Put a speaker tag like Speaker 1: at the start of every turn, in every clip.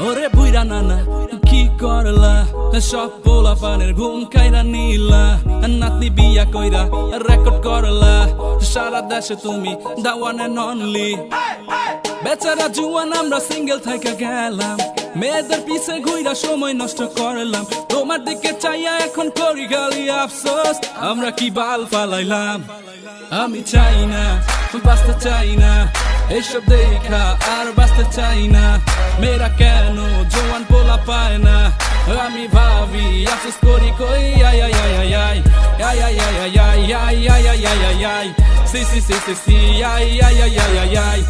Speaker 1: ওরে বুইরা নানা কি করলা সব পোলা পানের ঘুম কাইরা নিলা নাতনি বিয়া কইরা রেকর্ড করলা সারা দেশে তুমি দাওয়ান এন্ড অনলি বেচারা জুয়ান আমরা সিঙ্গেল থাইকা গেলাম মেয়েদের পিছে ঘুইরা সময় নষ্ট করলাম তোমার দিকে চাইয়া এখন করি গালি আফসোস আমরা কি বাল ফালাইলাম আমি চাই না বাঁচতে চাই না এসব দেখা আর বাঁচতে চাই না মেয়েরা কেন জোয়ান পোলা পায় না আমি ভাবি আফসোস করি কই আই আই আই আই আই আই আই আই আই আই আই আই আই আই আই আই সি সি সি সি সি আই আই আই আই আই আই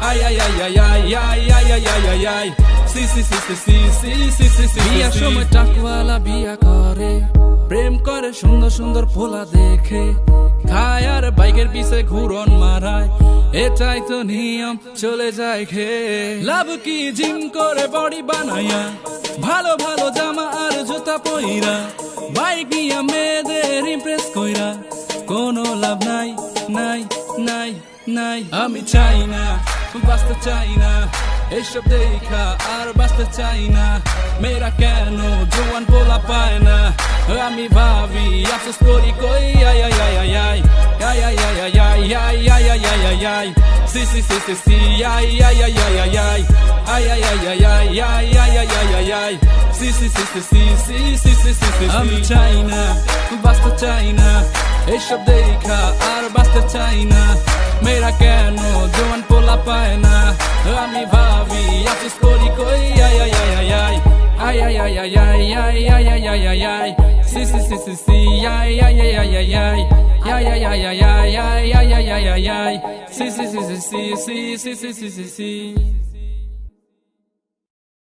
Speaker 1: আই আই আই আই আই আই আই আই আই আই আই সি সি সি সি সি সি সি সি সি বিয়ার সময় টাকওয়ালা বিয়া করে প্রেম করে সুন্দর সুন্দর পোলা দেখে খায় আর বাইকের পিছে ঘুরন মারায় এটাই তো নিয়ম চলে যায় খেয়ে লাভ কি জিম করে বডি বানায়া ভালো ভালো জামা আর জুতা পইরা বাইক নিয়া মেয়েদের ইমপ্রেস কইরা কোনো লাভ নাই নাই নাই নাই আমি চাই না বাঁচতে চাই না এসব দেখা আর বাঁচতে চাই না মেয়েরা কেন জোয়ান পোলা পায় না আমি ভাবি আফসোস করি কই আই আই আই আই আই আই আই আই আই আই আই আই আই আই আই আই সি সি সি সি সি আই আই আই আই আই আই আই আই আই আই আই আই আই আই আই আই আই সি সি সি সি সি সি সি সি সি সি আমি চাই না বাঁচতে চাই না এসব দেখা আর বাঁচতে চাই না মেয়েরা কেন জোয়ান পোলা পায় না আমি ভাবি আফসোস করি কই আই আই আই আই I ay ay ay ay ay ay ay ay ay ay ay si si si si si ay ay ay ay ay ay ay ay ay ay ay ay ay ay ay ay si si si si si si si si si si si